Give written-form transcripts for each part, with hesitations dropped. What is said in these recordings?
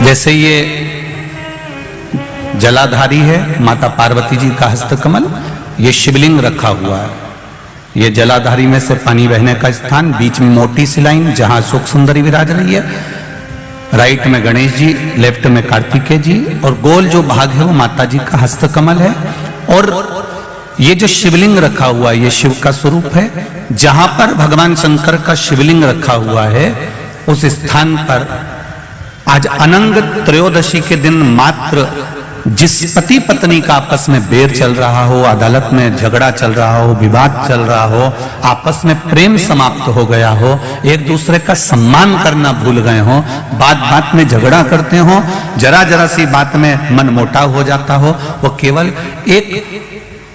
जैसे ये जलाधारी है माता पार्वती जी का हस्तकमल, ये शिवलिंग रखा हुआ है। ये जलाधारी में से पानी बहने का स्थान, बीच में मोटी सी लाइन जहां अशोक सुंदरी विराज रही है, राइट में गणेश जी, लेफ्ट में कार्तिकेय जी, और गोल जो भाग है वो माता जी का हस्तकमल है। और ये जो शिवलिंग रखा हुआ है ये शिव का स्वरूप है। जहां पर भगवान शंकर का शिवलिंग रखा हुआ है उस स्थान पर आज अनंग त्रयोदशी के दिन मात्र जिस पति पत्नी का आपस में बैर चल रहा हो, अदालत में झगड़ा चल रहा हो, विवाद चल रहा हो, आपस में प्रेम समाप्त हो गया हो, एक दूसरे का सम्मान करना भूल गए हो, बात बात में झगड़ा करते हो, जरा जरा सी बात में मन मोटाव हो जाता हो, वो केवल एक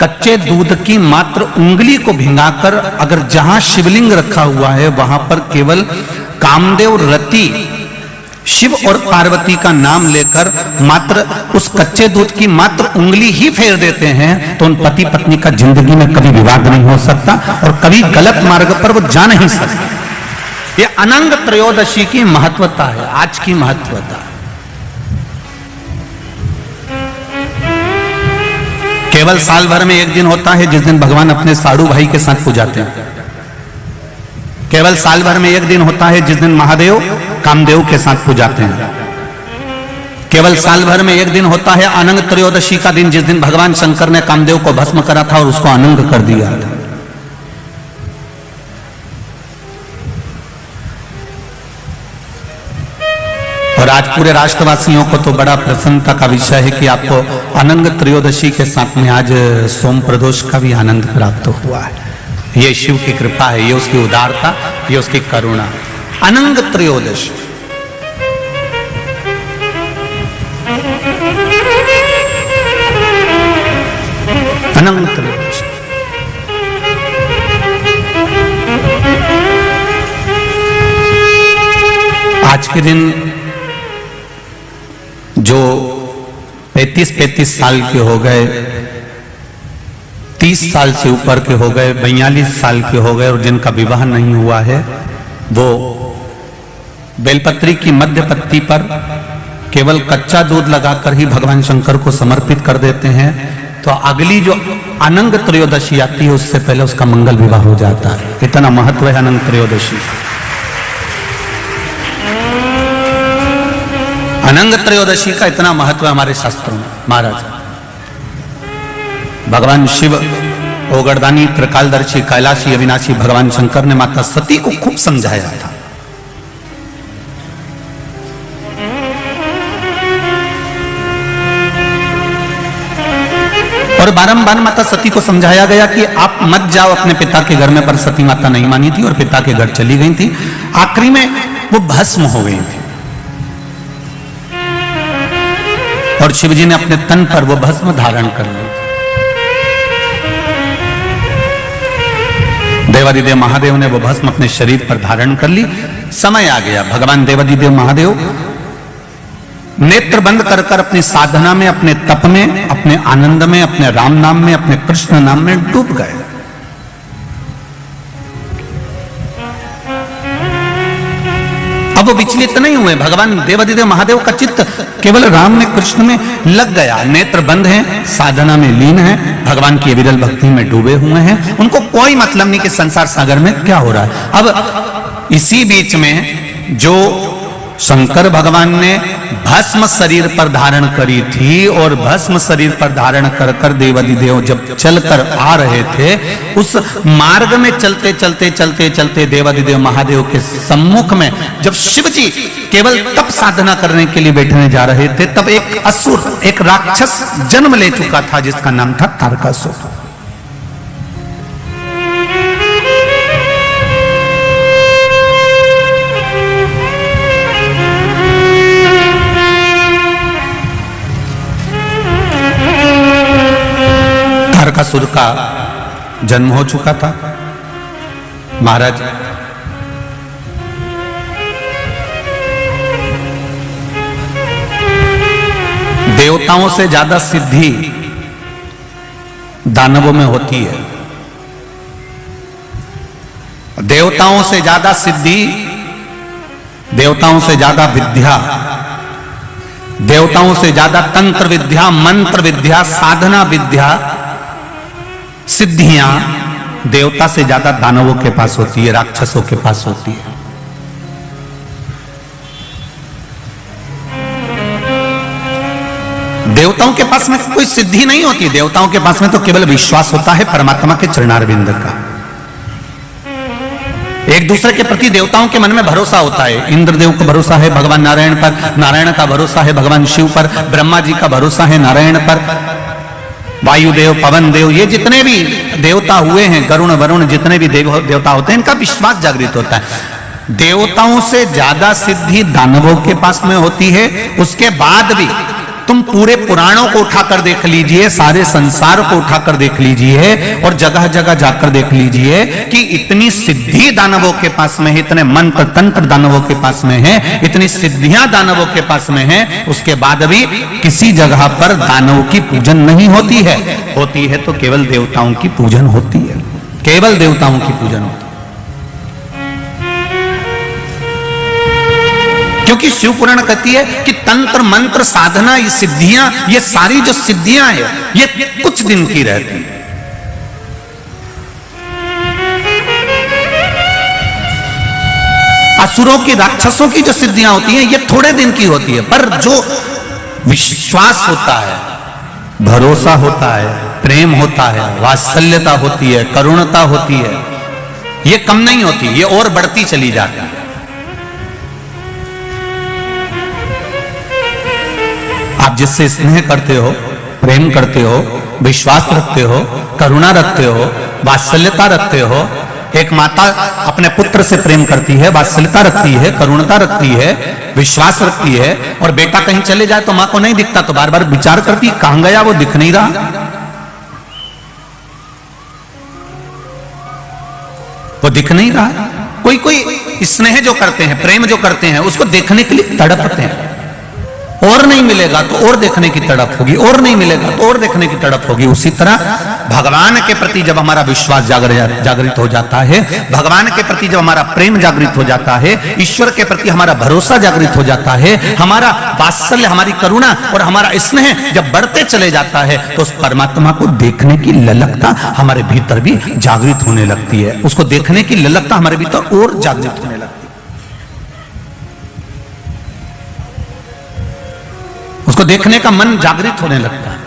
कच्चे दूध की मात्र उंगली को भिंगाकर अगर जहां शिवलिंग रखा हुआ है वहां पर केवल कामदेव रति शिव और पार्वती का नाम लेकर मात्र उस कच्चे दूध की मात्र उंगली ही फेर देते हैं तो उन पति पत्नी का जिंदगी में कभी विवाद नहीं हो सकता और कभी गलत मार्ग पर वो जा नहीं सकते। ये अनंग त्रयोदशी की महत्वता है, आज की महत्वता। केवल साल भर में एक दिन होता है जिस दिन भगवान अपने साड़ू भाई के साथ पूजाते हैं। केवल साल भर में एक दिन होता है जिस दिन महादेव कामदेव के साथ पूजाते हैं। केवल साल भर में एक दिन होता है अनंग त्रयोदशी का दिन जिस दिन भगवान शंकर ने कामदेव को भस्म करा था और उसको अनंग कर दिया था। और आज पूरे राष्ट्रवासियों को तो बड़ा प्रसन्नता का विषय है कि आपको अनंग त्रयोदशी के साथ में आज सोम प्रदोष का भी आनंद प्राप्त हुआ है। ये शिव की कृपा है, ये उसकी उदारता, ये उसकी करुणा। अनंग त्रयोदशी अनंग त्रयोदशी आज के दिन जो 35 साल के हो गए, 30 साल से ऊपर के हो गए, 42 साल के हो गए और जिनका विवाह नहीं हुआ है वो बेलपत्री की मध्य पत्ती पर केवल कच्चा दूध लगाकर ही भगवान शंकर को समर्पित कर देते हैं तो अगली जो अनंग त्रयोदशी आती है उससे पहले उसका मंगल विवाह हो जाता है। इतना महत्व है अनंग त्रयोदशी। अनंग त्रयोदशी का इतना महत्व है हमारे शास्त्रों में। महाराज भगवान शिव ओगरदानी त्रिकालदर्शी कैलाशी अविनाशी भगवान शंकर ने माता सती को खूब समझाया था। और बारंबार माता सती को समझाया गया कि आप मत जाओ अपने पिता के घर में, पर सती माता नहीं मानी थी और पिता के घर चली गई थी। आखिरी में वो भस्म हो गई थी और शिवजी ने अपने तन पर वो भस्म धारण कर ली। देवादिदेव महादेव ने वो भस्म अपने शरीर पर धारण कर ली। समय आ गया, भगवान देवादिदेव महादेव नेत्र बंद कर कर अपनी साधना में, अपने तप में, अपने आनंद में, अपने राम नाम में, अपने कृष्ण नाम में डूब गए। अब वो विचलित नहीं हुए। भगवान देवादिदेव महादेव का चित्त केवल राम में, कृष्ण में लग गया। नेत्र बंद हैं, साधना में लीन हैं, भगवान की विरल भक्ति में डूबे हुए हैं। उनको कोई मतलब नहीं कि संसार सागर में क्या हो रहा है। अब इसी बीच में जो शंकर भगवान ने भस्म शरीर पर धारण करी थी और भस्म शरीर पर धारण कर कर देवादिदेव जब चलकर आ रहे थे, उस मार्ग में चलते चलते चलते चलते देवादिदेव महादेव के सम्मुख में जब शिवजी केवल तप साधना करने के लिए बैठने जा रहे थे तब एक असुर, एक राक्षस जन्म ले चुका था जिसका नाम था तारकासुर। तारकासुर का जन्म हो चुका था। महाराज देवताओं से ज्यादा सिद्धि दानवों में होती है। देवताओं से ज्यादा सिद्धि, देवताओं से ज्यादा विद्या देवताओं से ज्यादा तंत्र विद्या, मंत्र विद्या, साधना विद्या, सिद्धियां देवता से ज्यादा दानवों के पास होती है, राक्षसों के पास होती है। देवताओं के पास में कोई सिद्धि नहीं होती, देवताओं के पास में तो केवल विश्वास होता है परमात्मा के चरणारविंद का। एक दूसरे के प्रति देवताओं के मन में भरोसा होता है। इंद्रदेव का भरोसा है भगवान नारायण पर, नारायण का भरोसा है भगवान शिव पर, ब्रह्मा जी का भरोसा है नारायण पर, वायुदेव, पवन देव, ये जितने भी देवता हुए हैं, गरुण वरुण, जितने भी देवता होते हैं, इनका विश्वास जागृत होता है। देवताओं से ज्यादा सिद्धि दानवों के पास में होती है। उसके बाद भी तुम पूरे पुराणों को उठाकर देख लीजिए, सारे संसार को उठाकर देख लीजिए और जगह जगह जाकर देख लीजिए कि इतनी सिद्धि दानवों के पास में है, इतने मंत्र तंत्र दानवों के पास में है, इतनी सिद्धियां दानवों के पास में है, उसके बाद भी किसी जगह पर दानवों की पूजन नहीं होती है। होती है तो केवल देवताओं की पूजन होती है, केवल देवताओं की पूजन होती है। क्योंकि शिव पुराण कहती है कि तंत्र मंत्र साधना, ये सिद्धियां, ये सारी जो सिद्धियां है ये कुछ दिन की रहती है। असुरों की, राक्षसों की जो सिद्धियां होती हैं ये थोड़े दिन की होती है, पर जो विश्वास होता है, भरोसा होता है, प्रेम होता है, वात्सल्यता होती है, करुणता होती है, ये कम नहीं होती, ये और बढ़ती चली जाती है। आप जिससे स्नेह करते हो, प्रेम करते हो, विश्वास रखते हो, करुणा रखते हो, वात्सल्यता रखते हो। एक माता अपने पुत्र से प्रेम करती है, वात्सल्यता रखती है, करुणता रखती है, विश्वास रखती है, और बेटा कहीं चले जाए तो मां को नहीं दिखता तो बार बार विचार करती है कहां गया, वो दिख नहीं रहा, वो दिख नहीं रहा। कोई कोई स्नेह जो करते हैं, प्रेम जो करते हैं, उसको देखने के लिए तड़पते हैं। और नहीं मिलेगा तो और देखने की तड़प होगी, और नहीं मिलेगा तो और देखने की तड़प होगी। उसी तरह भगवान के प्रति जब हमारा विश्वास जागृत हो जाता है, भगवान के प्रति जब हमारा प्रेम जागृत हो जाता है, ईश्वर के प्रति हमारा भरोसा जागृत हो जाता है, हमारा वात्सल्य, हमारी करुणा और हमारा स्नेह जब बढ़ते चले जाता है, तो उस परमात्मा को देखने की ललकता हमारे भीतर भी जागृत होने लगती है। उसको देखने की ललकता हमारे भीतर और जागृत होने लगती है, उसको देखने का मन जागृत होने लगता है।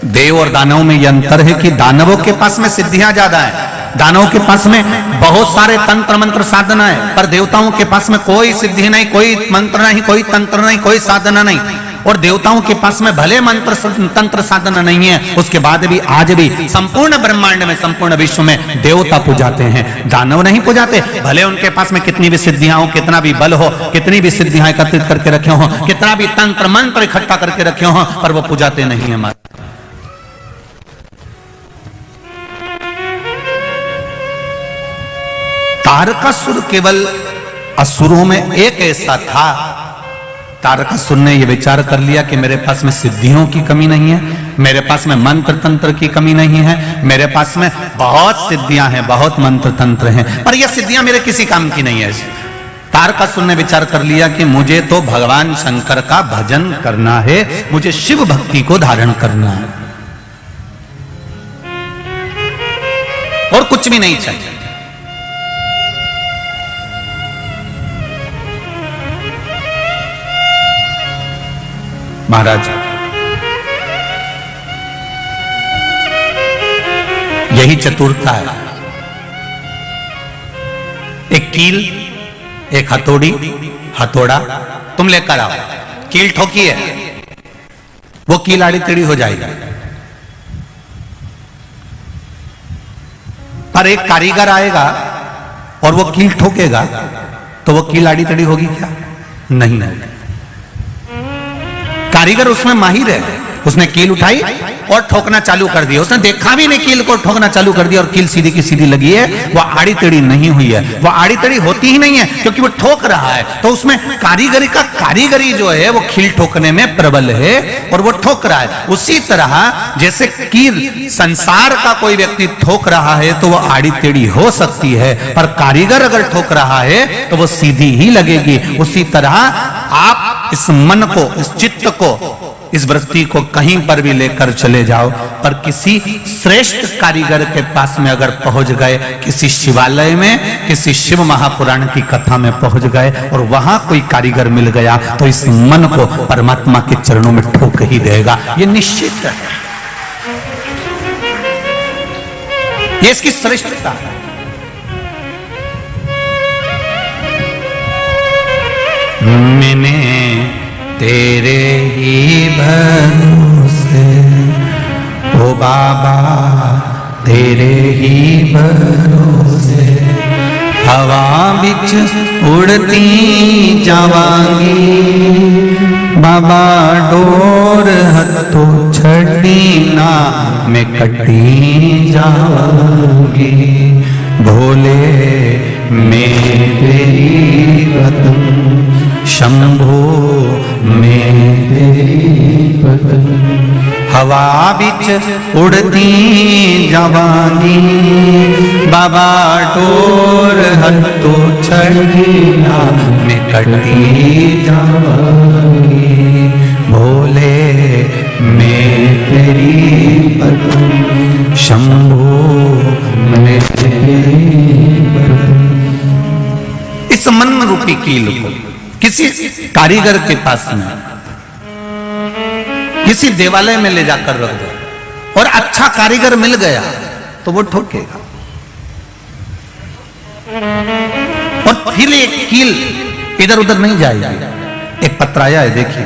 देव और दानवों में यह अंतर है कि दानवों के पास में सिद्धियां ज्यादा है, दानवों के पास में बहुत सारे तंत्र मंत्र साधना है, पर देवताओं के पास में कोई सिद्धि नहीं, कोई मंत्र नहीं, कोई तंत्र नहीं, कोई साधना नहीं। और देवताओं के पास में भले मंत्र तंत्र साधना नहीं है, उसके बाद भी आज भी संपूर्ण ब्रह्मांड में, संपूर्ण विश्व में देवता पूजाते हैं, दानव नहीं पूजाते। भले उनके पास में कितनी भी सिद्धियां हो, कितना भी बल हो, कितनी भी सिद्धियां एकत्रित करके रखे हो, कितना भी तंत्र मंत्र इकट्ठा करके रखे हो, पर वो पूजाते नहीं है। हमारे तारकासुर केवल असुरों में एक ऐसा था, तारकासुर ने यह विचार कर लिया कि मेरे पास में सिद्धियों की कमी नहीं है, मेरे पास में मंत्र तंत्र की कमी नहीं है, मेरे पास में बहुत सिद्धियां हैं, बहुत मंत्र तंत्र हैं, पर यह सिद्धियां मेरे किसी काम की नहीं है। तारकासुर ने विचार कर लिया कि मुझे तो भगवान शंकर का भजन करना है, मुझे शिव भक्ति को धारण करना है, और कुछ भी नहीं चाहिए। महाराज, यही चतुरता है। एक कील, एक हथौड़ी, हथौड़ा तुम लेकर आओ, कील ठोकी है, वो कील आड़ी टेढ़ी हो जाएगी, पर एक कारीगर आएगा और वो कील ठोकेगा तो वो कील आड़ी टेढ़ी होगी क्या? नहीं। कारीगर उसमें माहिर है, उसने कील उठाई और ठोकना चालू कर दिया। उसने देखा भी नहीं कील को, ठोकना चालू कर दिया और कील सीधी की सीधी लगी है। वो आड़ी टेढ़ी नहीं हुई है, वो आड़ी टेढ़ी होती ही नहीं है क्योंकि वो ठोक रहा है। तो उसमें कारीगरी जो है वो कील ठोकने में प्रबल है और वो ठोक रहा है। उसी तरह जैसे कील संसार का कोई व्यक्ति ठोक रहा है तो वो आड़ी टेढ़ी हो सकती है, पर कारीगर अगर ठोक रहा है तो वो सीधी ही लगेगी। उसी तरह आप इस मन को, इस चित्त को, इस वृत्ति को कहीं पर भी लेकर चले जाओ, पर किसी श्रेष्ठ कारीगर के पास में अगर पहुंच गए, किसी शिवालय में, किसी शिव महापुराण की कथा में पहुंच गए और वहां कोई कारीगर मिल गया तो इस मन को परमात्मा के चरणों में ठोक ही देगा, ये निश्चित है। ये इसकी श्रेष्ठता है। मैंने तेरे ही भरोसे, ओ बाबा तेरे ही भरोसे, हवा बिच उड़ती जावांगी, बाबा डोर हथो छड़ी ना मैं कटी जावांगी, भोले मैं तेरी पतंग, शंभो मैं तेरी पतंग, हवा बिच उड़ती जावांगी, बाबा डोर हथो छड़ी ना मैं कटी जावांगी, भोले मैं तेरी पतंग, शंभो मैं तेरी पतंग। इस मन रूपी कील को किसी कारीगर के पास में, किसी देवालय में ले जाकर रख दो और अच्छा कारीगर मिल गया तो वो ठोकेगा। और फिर एक कील इधर उधर नहीं जाएगी। एक पत्राया है, देखिए,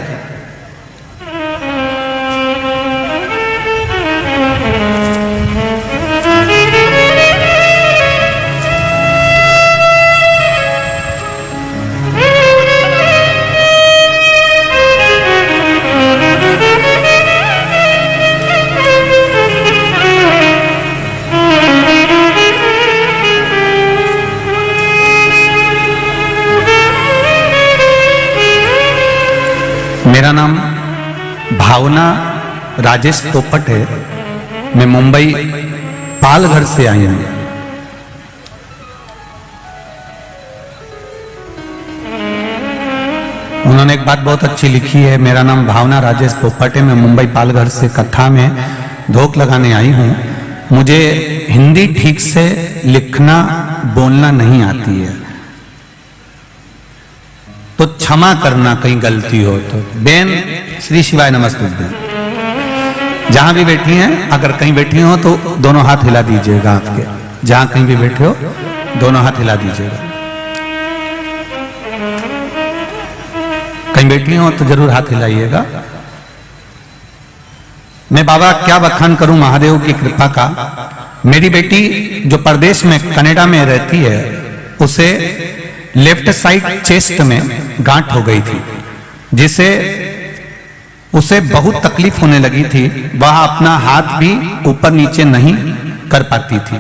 मेरा नाम भावना राजेश पोपट है। मैं मुंबई पालघर से आई हूं। उन्होंने एक बात बहुत अच्छी लिखी है, मेरा नाम भावना राजेश पोपट है, मैं मुंबई पालघर से कथा में धोख लगाने आई हूं। मुझे हिंदी ठीक से लिखना बोलना नहीं आती है, तो क्षमा करना कहीं गलती हो तो। बेन श्री शिवाय नमस्तुभ्यं। जहां भी बैठी हैं, अगर कहीं बैठी हो तो दोनों हाथ हिला दीजिएगा। आपके जहां कहीं भी बैठे हो दोनों हाथ हिला दीजिएगा। कहीं बैठी हो तो जरूर हाथ हिलाइएगा। मैं बाबा क्या बखान करूं महादेव की कृपा का। मेरी बेटी जो परदेश में कनाडा में रहती है, उसे लेफ्ट साइड चेस्ट में गांठ हो गई थी, जिसे उसे बहुत तकलीफ होने लगी थी। वह अपना हाथ भी ऊपर नीचे नहीं कर पाती थी।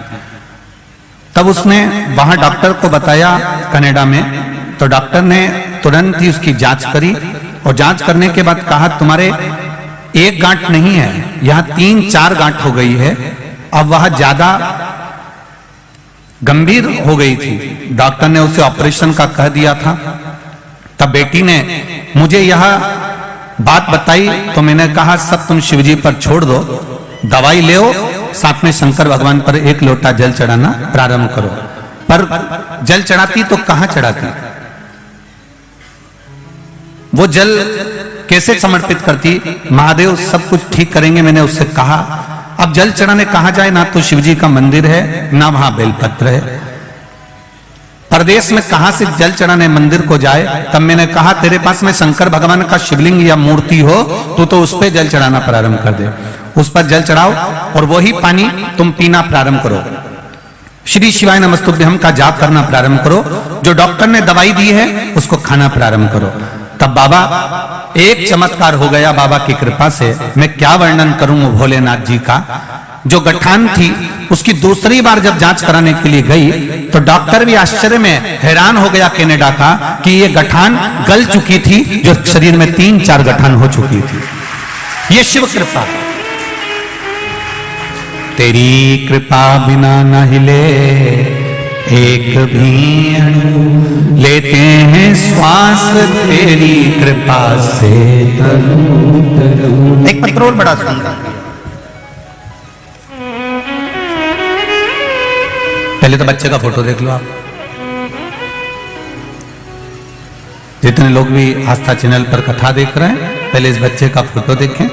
तब उसने वहां डॉक्टर को बताया कनाडा में, तो डॉक्टर ने तुरंत ही उसकी जांच करी और जांच करने के बाद कहा तुम्हारे एक गांठ नहीं है, यहां 3-4 गांठ हो गई है। अब वह ज्यादा गंभीर हो गई थी। डॉक्टर ने उसे ऑपरेशन का कह दिया था। तब बेटी ने मुझे यह बात बताई तो मैंने कहा सब तुम शिवजी पर छोड़ दो, दवाई ले, साथ में शंकर भगवान पर एक लोटा जल चढ़ाना प्रारंभ करो। पर जल चढ़ाती तो कहां चढ़ाती, वो जल कैसे समर्पित करती। महादेव सब कुछ ठीक करेंगे, मैंने उससे कहा। अब जल चढ़ाने कहां जाए, ना तो शिवजी का मंदिर है ना वहां बेलपत्र है। परदेश में कहां से जल चढ़ाने मंदिर को जाए। तब मैंने कहा तेरे पास में शंकर भगवान का शिवलिंग या मूर्ति हो तो उस पर जल चढ़ाना प्रारंभ कर दे, उस पर जल चढ़ाओ और वही पानी तुम पीना प्रारंभ करो। श्री शिवाय नमस्तुभ्यं का जाप करना प्रारंभ करो। जो डॉक्टर ने दवाई दी है उसको खाना प्रारंभ करो। तब बाबा एक चमत्कार हो गया बाबा की कृपा से, मैं क्या वर्णन करूं भोलेनाथ जी का। जो गठान थी उसकी दूसरी बार जब जांच कराने के लिए गई तो डॉक्टर भी आश्चर्य में हैरान हो गया कनाडा का कि ये गठान गल चुकी थी, जो शरीर में 3-4 गठान हो चुकी थी। ये शिव कृपा। तेरी कृपा बिना न हिले एक भी अणु, लेते हैं श्वास तेरी कृपा से तनु। एक पत्रोल बड़ा सुंदर। पहले तो बच्चे का फोटो देख लो आप। जितने लोग भी आस्था चैनल पर कथा देख रहे हैं, पहले इस बच्चे का फोटो देखें।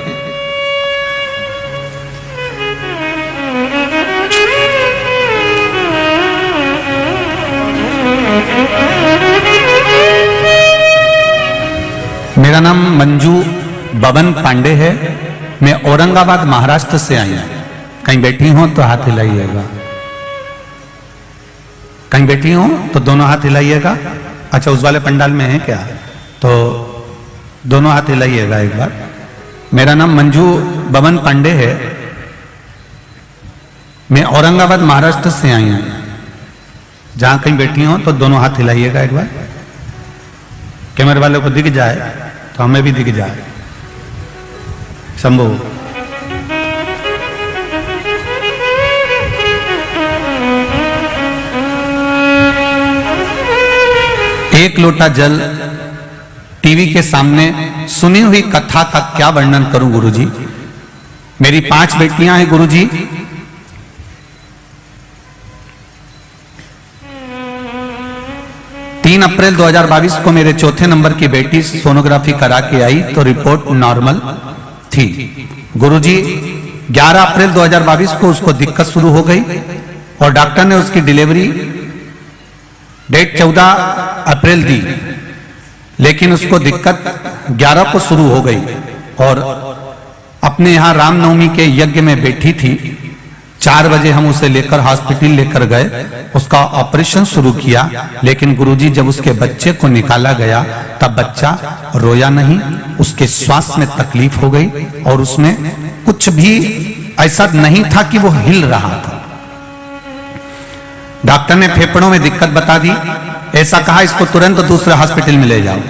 मेरा नाम मंजू बबन पांडे है। मैं औरंगाबाद महाराष्ट्र से आई हूं। कहीं बैठी हो तो हाथ हिलाइएगा, कहीं बैठी हो तो दोनों हाथ हिलाइएगा। अच्छा, उस वाले पंडाल में है क्या? तो दोनों हाथ हिलाइएगा एक बार। मेरा नाम मंजू बबन पांडे है। मैं औरंगाबाद महाराष्ट्र से आई हूं। जहां कहीं बैठी हो तो दोनों हाथ हिलाइएगा एक बार। कैमरे वाले को दिख जाए तो हमें भी दिख जाए। शंभू। एक लोटा जल टीवी के सामने सुनी हुई कथा का क्या वर्णन करूं गुरुजी। मेरी 5 बेटियां हैं गुरुजी। तीन अप्रैल 2022 को मेरे चौथे नंबर की बेटी सोनोग्राफी करा के आई तो रिपोर्ट नॉर्मल थी गुरुजी। 11 अप्रैल 2022 को उसको दिक्कत शुरू हो गई और डॉक्टर ने उसकी डिलीवरी डेट 14 अप्रैल दी, लेकिन उसको दिक्कत 11 को शुरू हो गई और अपने यहां रामनवमी के यज्ञ में बैठी थी। 4 बजे हम उसे लेकर हॉस्पिटल लेकर गए, उसका ऑपरेशन शुरू किया। लेकिन गुरुजी जब उसके बच्चे को निकाला गया तब बच्चा रोया नहीं, उसके श्वास में तकलीफ हो गई और उसमें कुछ भी ऐसा नहीं था कि वो हिल रहा था। डॉक्टर ने फेफड़ों में दिक्कत बता दी। ऐसा कहा इसको तुरंत दूसरे हॉस्पिटल में ले जाओ।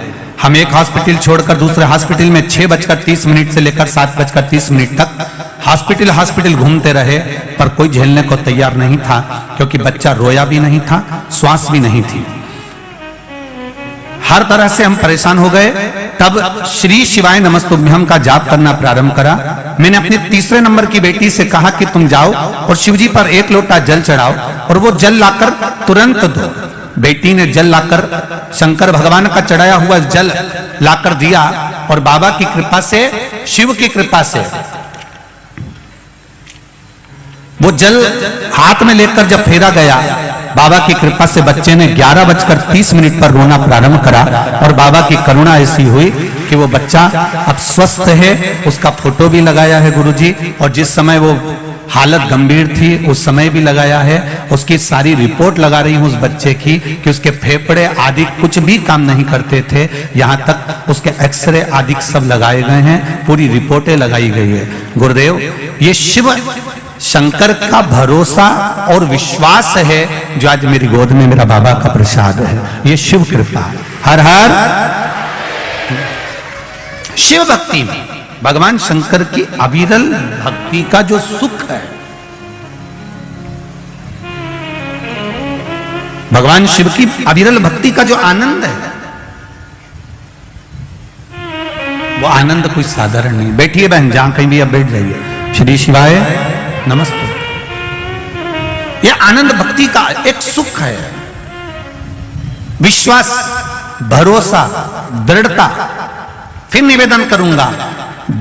हम एक हॉस्पिटल छोड़कर दूसरे हॉस्पिटल में 6:30 से लेकर 7:30 तक हॉस्पिटल घूमते रहे, पर कोई झेलने को तैयार नहीं था, क्योंकि बच्चा रोया भी नहीं था, श्वास भी नहीं थी। हर तरह से हम परेशान हो गए। तब श्री शिवाय नमस्तुभ्यम का जाप करना प्रारंभ करा। मैंने अपने तीसरे नंबर की बेटी से कहा कि तुम जाओ और शिवजी पर 1 लोटा जल चढ़ाओ और वो जल लाकर तुरंत दो। बेटी ने जल लाकर शंकर भगवान का चढ़ाया हुआ जल लाकर दिया और बाबा की कृपा से, शिव की कृपा से वो जल हाथ में लेकर जब फेरा गया, बाबा की कृपा से बच्चे ने 11:30 पर रोना प्रारंभ करा और बाबा की करुणा ऐसी हुई कि वो बच्चा अब स्वस्थ है। उसका फोटो भी लगाया है गुरुजी, और जिस समय वो हालत गंभीर थी उस समय भी लगाया है। उसकी सारी रिपोर्ट लगा रही हूं उस बच्चे की कि उसके फेफड़े आदि कुछ भी काम नहीं करते थे, यहां तक उसके एक्सरे आदि सब लगाए गए हैं, पूरी रिपोर्टें लगाई गई है। गुरुदेव, ये शिव शंकर का भरोसा और विश्वास है जो आज मेरी गोद में मेरा बाबा का प्रसाद है। ये शिव कृपा। हर हर शिव भक्ति में भगवान शंकर की अविरल भक्ति का जो सुख है, भगवान शिव की अविरल भक्ति का जो आनंद है, वो आनंद कोई साधारण नहीं। बैठिए बहन, जहां कहीं भी आप बैठ जाइए। श्री शिवाय नमस्ते। यह आनंद भक्ति का एक सुख है, विश्वास, भरोसा, दृढ़ता। फिर निवेदन करूंगा,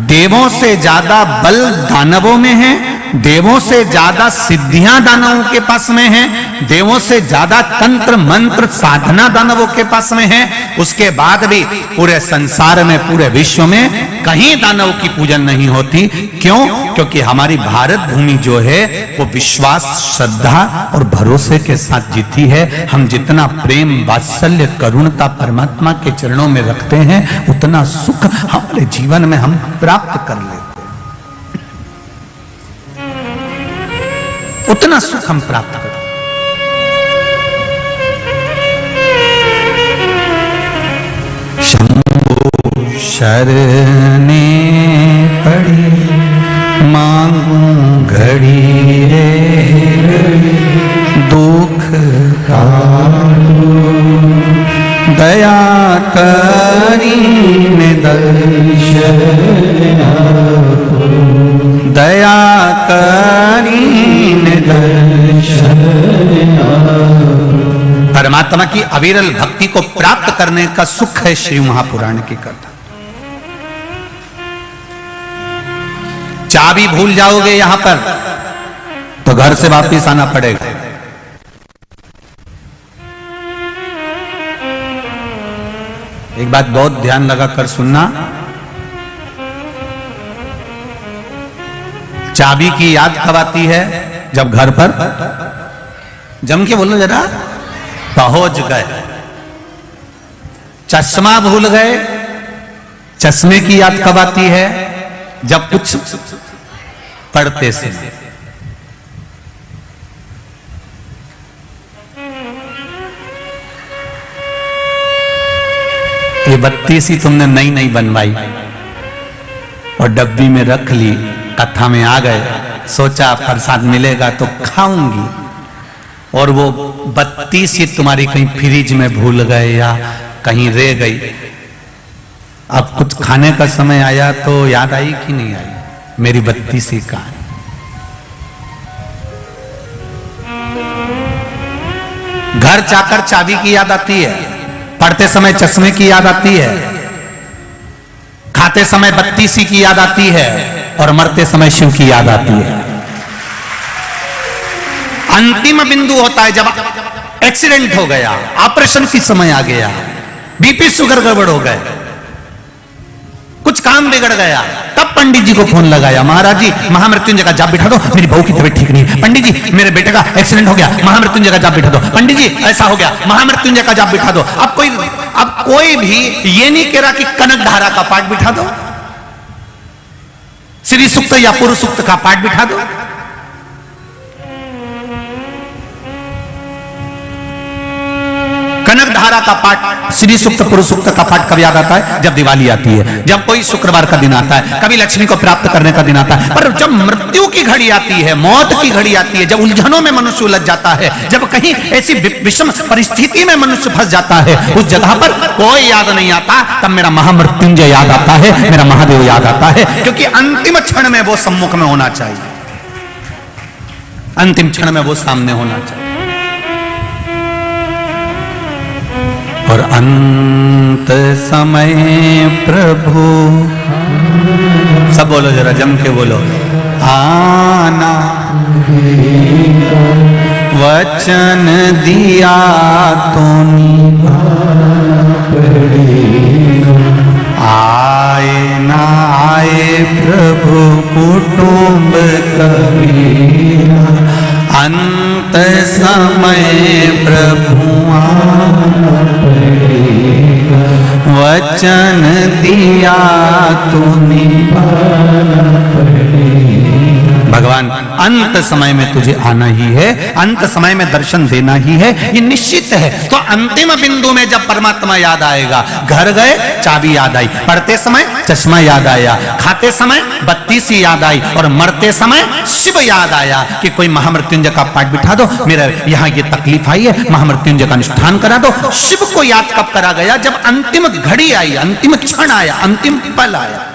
देवों से ज्यादा बल दानवों में है देवों से ज्यादा सिद्धियां दानवों के पास में हैं, देवों से ज्यादा तंत्र मंत्र साधना दानवों के पास में है। उसके बाद भी पूरे संसार में, पूरे विश्व में कहीं दानव की पूजन नहीं होती। क्यों? क्योंकि हमारी भारत भूमि जो है वो विश्वास, श्रद्धा और भरोसे के साथ जीती है। हम जितना प्रेम, वात्सल्य, करुणता परमात्मा के चरणों में रखते हैं, उतना सुख हमारे जीवन में हम प्राप्त कर लेते हैं, उतना सुख हम प्राप्त करते। शंभो शरणे पड़ी मांगू घड़ी रे, दुख काटो दया करीन दर्शन, दया करीन दर्शन। परमात्मा की अविरल भक्ति को प्राप्त करने का सुख है श्री महापुराण की कथा। चाबी भूल जाओगे यहां पर तो घर से वापिस आना पड़ेगा। एक बात बहुत ध्यान लगाकर सुनना, चाबी की याद कब आती है? जब घर पर जम के बोलो जरा, पहुंच गए। चश्मा भूल गए, चश्मे की याद कब आती है? जब कुछ पढ़ते से। ये बत्ती सी तुमने नई नई बनवाई और डब्बी में रख ली, कथा में आ गए, सोचा प्रसाद मिलेगा तो खाऊंगी, और वो बत्ती सी तुम्हारी कहीं फ्रिज में भूल गए या कहीं रह गई। अब कुछ खाने का समय आया तो याद आई कि नहीं आई? मेरी बत्ती सी कहां? घर जाकर चाबी की याद आती है, पढ़ते समय चश्मे की याद आती है, खाते समय बत्ती सी की याद आती है, और मरते समय शिव की याद आती है। अंतिम बिंदु होता है जब एक्सीडेंट हो गया, ऑपरेशन की समय आ गया, बीपी शुगर गड़बड़ हो गए, कुछ काम बिगड़ गया, तब पंडित जी को फोन लगाया, महाराज जी महामृत्युंजय का जाप बिठा दो, मेरी बहू की तबीयत ठीक नहीं है। पंडित जी मेरे बेटे का एक्सीडेंट हो गया, महामृत्युंजय का जाप बिठा दो। पंडित जी ऐसा हो गया, महामृत्युंजय का जाप बिठा दो। अब कोई भी ये नहीं कह रहा कि कनक धारा का पाठ बिठा दो, श्री सूक्त या पुरुष सूक्त का पाठ बिठा दो। कनक धारा का पाठ, श्री सूक्त, पुरुष सूक्त का पाठ कब याद आता है? जब दिवाली आती है, जब कोई शुक्रवार का दिन आता है, कभी लक्ष्मी को प्राप्त करने का दिन आता है। पर जब मृत्यु की घड़ी आती है, मौत की घड़ी आती है, जब उलझनों में मनुष्य उलझ जाता है, जब कहीं ऐसी विषम परिस्थिति में मनुष्य फंस जाता है, उस जगह पर कोई याद नहीं आता, तब मेरा महामृत्युंजय याद आता है, मेरा महादेव याद आता है। क्योंकि अंतिम क्षण में वो सम्मुख में होना चाहिए, अंतिम क्षण में वो सामने होना चाहिए। और अंत समय प्रभु, सब बोलो जरा जम के बोलो, आना वचन दिया तो निभाना पड़ेगा। आए ना आए प्रभु कुटुंब कबीरा, अंत समय प्रभु आना पड़ेगा। वचन दिया तो निभाना पड़ेगा। भगवान अंत समय में तुझे आना ही है, अंत समय में दर्शन देना ही है, ये निश्चित है। तो अंतिम बिंदु में जब परमात्मा याद आएगा, घर गए चाबी याद आई, पढ़ते समय चश्मा याद आया, खाते समय बत्ती सी याद आई, और मरते समय शिव याद आया कि कोई महामृत्युंजय का पाठ बिठा दो, मेरा यहाँ ये तकलीफ आई है, महामृत्युंजय का अनुष्ठान करा दो। शिव को याद कब करा गया? जब अंतिम घड़ी आई, अंतिम क्षण आया, अंतिम पल आया।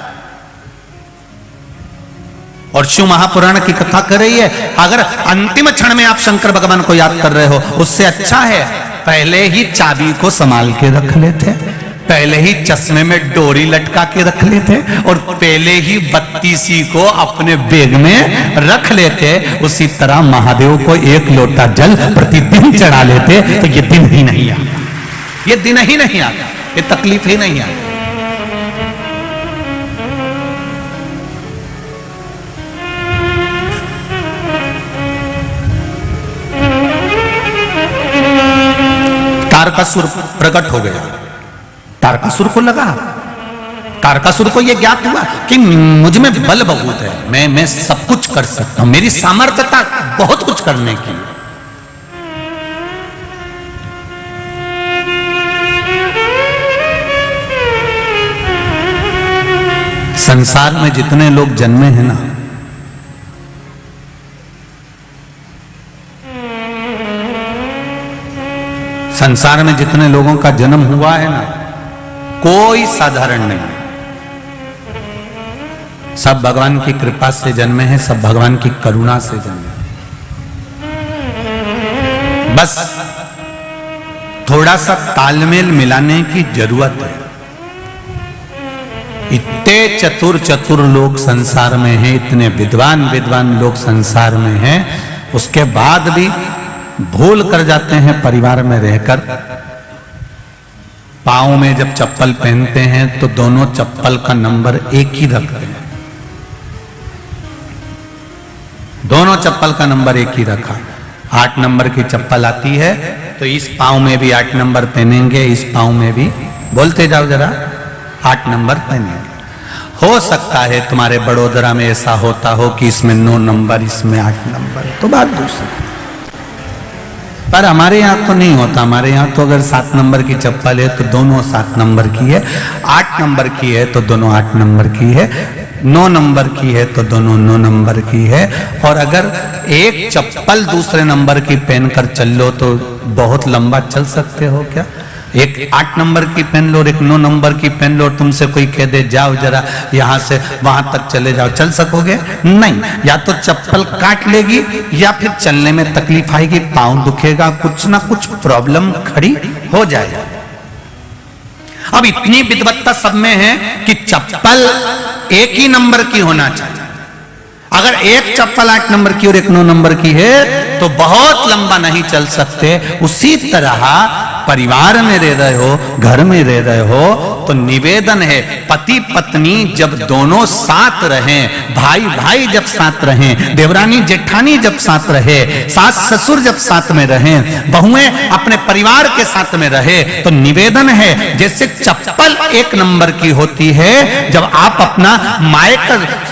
और शिव महापुराण की कथा कर रही है, अगर अंतिम क्षण में आप शंकर भगवान को याद कर रहे हो, उससे अच्छा है पहले ही चाबी को संभाल के रख लेते, पहले ही चश्मे में डोरी लटका के रख लेते और पहले ही बत्तीसी को अपने बैग में रख लेते। उसी तरह महादेव को एक लोटा जल प्रतिदिन चढ़ा लेते तो ये दिन ही नहीं आता, ये दिन ही नहीं आता, ये तकलीफ ही नहीं आती। तारकासुर प्रकट हो गया। तारकासुर को लगा, तारकासुर को यह ज्ञात हुआ कि मुझ में बल बहुत है, मैं सब कुछ कर सकता हूं, मेरी सामर्थ्यता बहुत कुछ करने की। संसार में जितने लोग जन्मे हैं ना, संसार में जितने लोगों का जन्म हुआ है ना, कोई साधारण नहीं। सब भगवान की कृपा से जन्मे हैं, सब भगवान की करुणा से जन्मे। बस थोड़ा सा तालमेल मिलाने की जरूरत है। इतने चतुर चतुर लोग संसार में हैं, इतने विद्वान विद्वान लोग संसार में हैं, उसके बाद भी भूल कर जाते हैं परिवार में रहकर। पांव में जब चप्पल पहनते हैं तो दोनों चप्पल का नंबर एक ही रखते हैं, दोनों चप्पल का नंबर एक ही रखा। 8 नंबर की चप्पल आती है तो इस पांव में भी 8 नंबर पहनेंगे, इस पांव में भी, बोलते जाओ जरा, 8 नंबर पहनेंगे। हो सकता है तुम्हारे बड़ोदरा में ऐसा होता हो कि इसमें 9 नंबर, इसमें 8 नंबर, तो बात दूसरी। पर हमारे यहाँ तो नहीं होता। हमारे यहाँ तो अगर 7 नंबर की चप्पल है तो दोनों 7 नंबर की है, 8 नंबर की है तो दोनों 8 नंबर की है, 9 नंबर की है तो दोनों 9 नंबर की है। और अगर एक चप्पल दूसरे नंबर की पहनकर चल लो तो बहुत लंबा चल सकते हो क्या? एक 8 नंबर की पहन लो और एक 9 नंबर की पहन लो और तुमसे कोई कह दे जाओ जरा यहां से वहां तक चले जाओ, चल सकोगे? नहीं, या तो चप्पल काट लेगी या फिर चलने में तकलीफ आएगी, पांव दुखेगा, कुछ ना कुछ प्रॉब्लम खड़ी हो जाएगी। अब इतनी विद्वत्ता सब में है कि चप्पल एक ही नंबर की होना चाहिए। अगर एक चप्पल 8 नंबर की और एक 9 नंबर की है तो बहुत लंबा नहीं चल सकते। उसी तरह परिवार में रह रहे हो, घर में रह रहे हो तो निवेदन है, पति पत्नी जब दोनों साथ रहें, भाई भाई जब साथ रहें, देवरानी जेठानी जब साथ रहे, सास ससुर जब साथ में रहें, बहुएं अपने परिवार के साथ में रहे, तो निवेदन है जैसे चप्पल 1 नंबर की होती है, जब आप अपना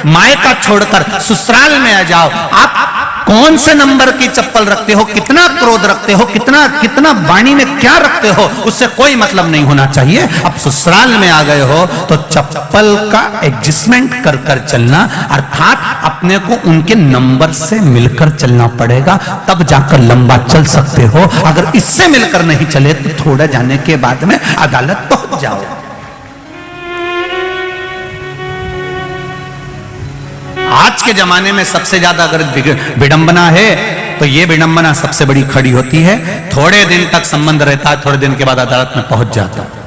मायका छोड़कर ससुराल में आ जाओ, आप कौन से नंबर की चप्पल रखते हो, कितना क्रोध रखते हो, कितना वाणी में क्या रखते हो, उससे कोई मतलब नहीं होना चाहिए। अब ससुराल में आ गए हो तो चप्पल का एडजस्टमेंट कर कर चलना, अर्थात अपने को उनके नंबर से मिलकर चलना पड़ेगा, तब जाकर लंबा चल सकते हो। अगर इससे मिलकर नहीं चले तो थोड़ा जाने के बाद में अदालत पहुंच जाओ। आज के जमाने में सबसे ज्यादा अगर विडंबना है तो ये विडंबना सबसे बड़ी खड़ी होती है। थोड़े दिन तक संबंध रहता है, थोड़े दिन के बाद अदालत में पहुंच जाता है।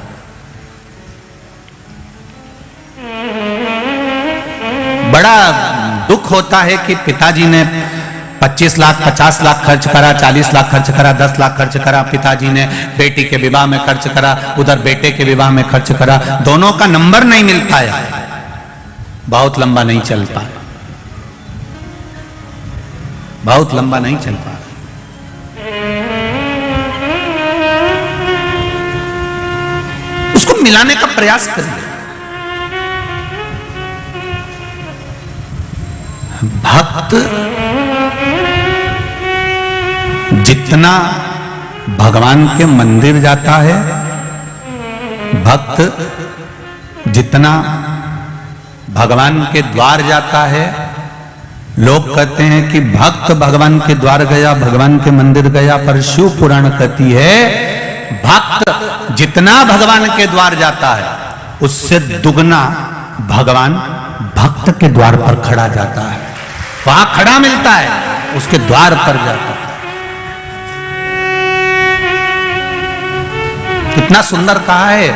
बड़ा दुख होता है कि पिताजी ने 25 लाख 50 लाख खर्च करा, 40 लाख खर्च करा, 10 लाख खर्च करा, पिताजी ने बेटी के विवाह में खर्च करा, उधर बेटे के विवाह में खर्च करा, दोनों का नंबर नहीं मिल पाया, बहुत लंबा नहीं चल पाया, बहुत लंबा नहीं चल पा। उसको मिलाने का प्रयास करिए। भक्त जितना भगवान के मंदिर जाता है, भक्त जितना भगवान के द्वार जाता है, लोग कहते हैं कि भक्त भगवान के द्वार गया, भगवान के मंदिर गया, पर शिव पुराण कहती है भक्त जितना भगवान के द्वार जाता है उससे दुगना भगवान भक्त के द्वार पर खड़ा जाता है, वहां खड़ा मिलता है, उसके द्वार पर जाता है। कितना सुंदर कहा है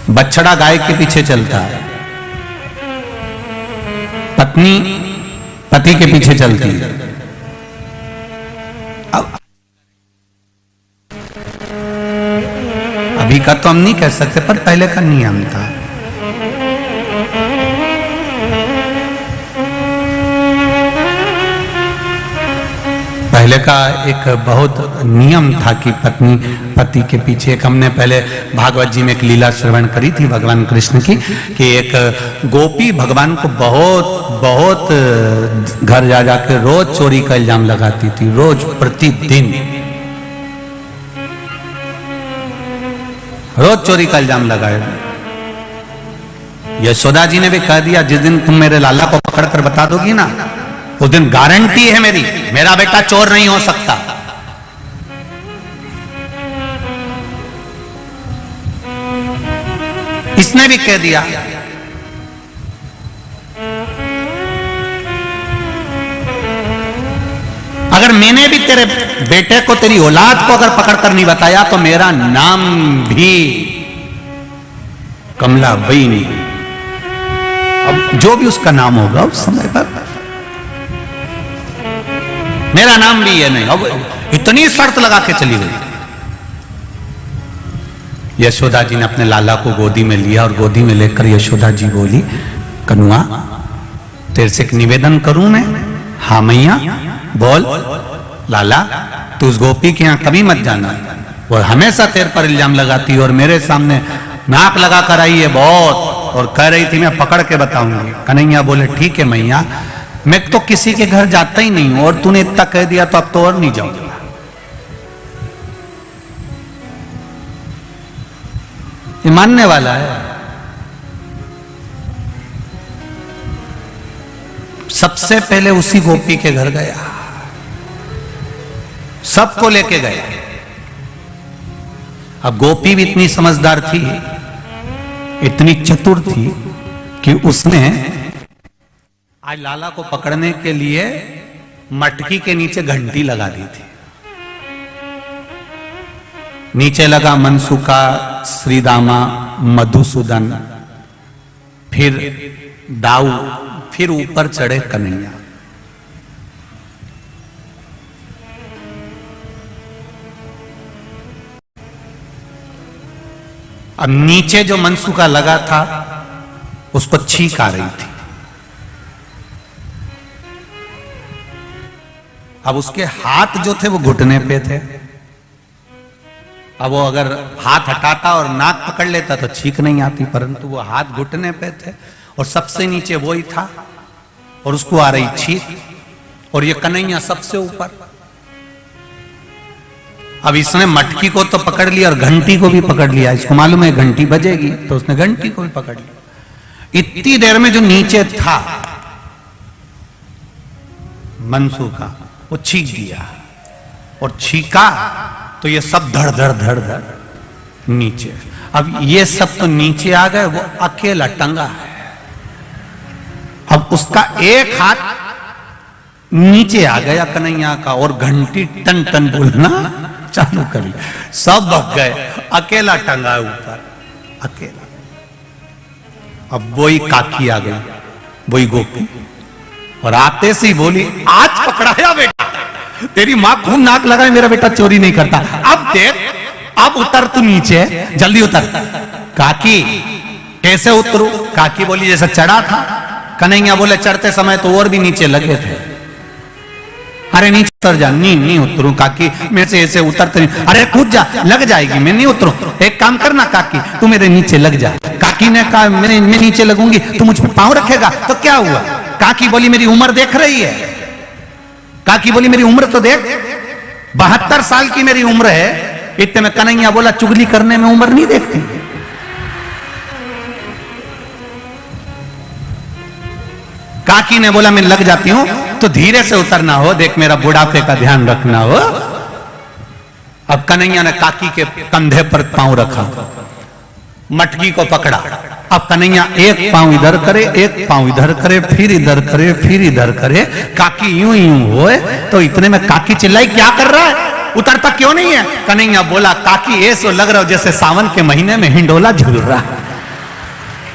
बछड़ा गाय के पीछे चलता है, पत्नी पति के पीछे चलती है। अब अभी का तो हम नहीं कह सकते, पर पहले का नियम था। पहले का एक बहुत नियम था कि पत्नी पति के पीछे। एक हमने पहले भागवत जी में एक लीला श्रवण करी थी भगवान कृष्ण की, कि एक गोपी भगवान को बहुत बहुत घर जा जाके रोज चोरी का इल्जाम लगाती थी, रोज प्रतिदिन रोज चोरी का इल्जाम लगाए। यशोदा जी ने भी कह दिया, जिस दिन तुम मेरे लाला को पकड़ कर बता दोगी ना, उस दिन गारंटी है मेरी, मेरा बेटा चोर नहीं हो सकता। इसने भी कह दिया। अगर मैंने भी तेरे बेटे को, तेरी औलाद को अगर पकड़ कर नहीं बताया तो मेरा नाम भी कमलाबाई नहीं। अब जो भी उसका नाम होगा उस समय पर मेरा नाम भी ये नहीं। अब इतनी शर्त लगा के चली गई। यशोदा जी ने अपने लाला को गोदी में लिया और गोदी में लेकर यशोदा जी बोली, कनुआ तेरे से एक निवेदन करूं मैं? हाँ मैया बोल। लाला तू उस गोपी के यहां कभी मत जाना, वो हमेशा तेरे पर इल्जाम लगाती और मेरे सामने नाक लगा कर आई है बहुत, और कह रही थी मैं पकड़ के बताऊंगी। कन्हैया बोले ठीक है मैया, मैं तो किसी के घर जाता ही नहीं हूं और तूने इतना कह दिया तो अब तो और नहीं जाऊंगा। ये मानने वाला है। सबसे पहले उसी गोपी के घर गया, सबको लेके गया। अब गोपी भी इतनी समझदार थी, इतनी चतुर थी कि उसने आज लाला को पकड़ने के लिए मटकी के नीचे घंटी लगा दी थी। नीचे लगा मनसुका, श्रीदामा, मधुसूदन, फिर दाऊ, फिर ऊपर चढ़े कन्हैया। अब नीचे जो मनसुका लगा था उसको छींक आ रही थी। अब उसके हाथ जो थे वो घुटने पे थे। अब वो अगर हाथ हटाता और नाक पकड़ लेता तो छींक नहीं आती, परंतु वो हाथ घुटने पे थे और सबसे नीचे वो ही था और उसको आ रही छींक, और ये कन्हैया सबसे ऊपर। अब इसने मटकी को तो पकड़ लिया और घंटी को भी पकड़ लिया। इसको मालूम है घंटी बजेगी, तो उसने घंटी को भी पकड़ लिया। इतनी देर में जो नीचे था मनसुका, वो छींक दिया, और छींका तो ये सब धड़ धड़ धड़ धड़ नीचे। अब ये सब तो नीचे आ गए, वो अकेला टंगा है। अब उसका एक हाथ नीचे आ गया कन्हैया का, और घंटी टन टन बोलना चालू करी। सब भग गए, अकेला टंगा है ऊपर, अकेला। अब वही काकी आ गई, वही गोपी, और आते से ही बोली, आज पकड़ाया बेटा, तेरी मां खून नाक लगाए, मेरा बेटा चोरी नहीं करता। अब देख, अब उतर तू नीचे, जल्दी उतर। काकी कैसे उतरू? काकी बोली जैसे चढ़ा था। कन्हैया बोले चढ़ते समय तो और भी नीचे लगे थे। अरे नीचे उतर जा। नहीं उतरू काकी, मैं से ऐसे उतरते नहीं। अरे कूद जा, लग जाएगी, मैं नहीं उतरू। एक काम करना काकी, तू मेरे नीचे लग जा। काकी ने कहा मैं नीचे लगूंगी, तू मुझ पर पांव रखेगा तो क्या हुआ? काकी बोली मेरी उम्र देख रही है। काकी बोली मेरी उम्र तो देख, 72 साल की मेरी उम्र है। इतने में कन्हैया बोला चुगली करने में उम्र नहीं देखती। काकी ने बोला मैं लग जाती हूं, तो धीरे से उतरना हो, देख मेरा बुढ़ापे का ध्यान रखना हो। अब कन्हैया ने काकी के कंधे पर पांव रखा, मटकी को पकड़ा। अब कन्हैया एक पांव इधर करे, एक पांव इधर करे, फिर इधर करे, फिर इधर करे। काकी यूं यूं होए तो इतने में काकी चिल्लाई क्या कर रहा है, उतरता क्यों नहीं है? कन्हैया बोला काकी ऐसा लग रहा हो जैसे सावन के महीने में हिंडोला झूल रहा।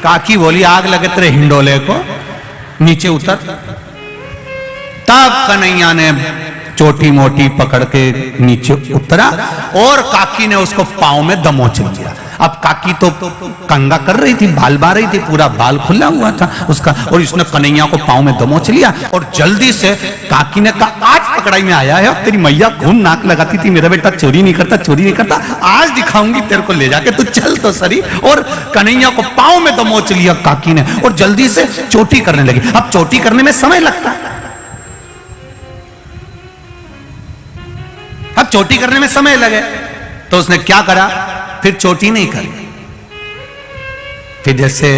काकी बोली आग लगे तेरे हिंडोले को, नीचे उतर। तब कन्हैया ने छोटी मोटी पकड़ के नीचे उतरा और काकी ने उसको पांव में दमोच लिया। अब काकी तो कंगा कर रही थी, बाल बार रही थी, पूरा बाल खुला हुआ था उसका, और इसने कन्हैया को पांव में दमोच लिया और जल्दी से काकी ने कहा आज पकड़ाई में आया है, तेरी मैया खून नाक लगाती थी मेरा बेटा चोरी नहीं करता, चोरी नहीं करता, आज दिखाऊंगी तेरे को ले जाके, तू चल तो सही। और कन्हैया को पांव में दमोच लिया काकी ने और जल्दी से चोटी करने लगी। अब चोटी करने में समय लगता है, अब चोटी करने में समय लगे तो उसने क्या करा, फिर चोटी नहीं करी, फिर जैसे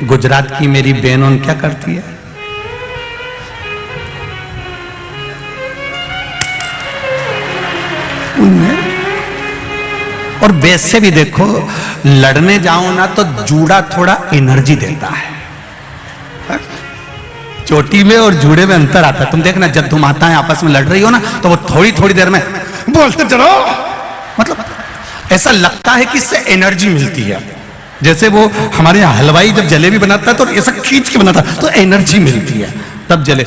गुजरात की मेरी बहन क्या करती है, उन्हें, और वैसे भी देखो लड़ने जाओ ना तो जूड़ा थोड़ा एनर्जी देता है, चोटी में और जूड़े में अंतर आता है। तुम देखना जब तुम माताएं आपस में लड़ रही हो ना तो वो थोड़ी थोड़ी देर में बोलते चलो, मतलब ऐसा लगता है कि इससे एनर्जी मिलती है। जैसे वो हमारे यहाँ हलवाई जब जलेबी बनाता है तो ऐसा खींच के बनाता है तो एनर्जी मिलती है, तब जले।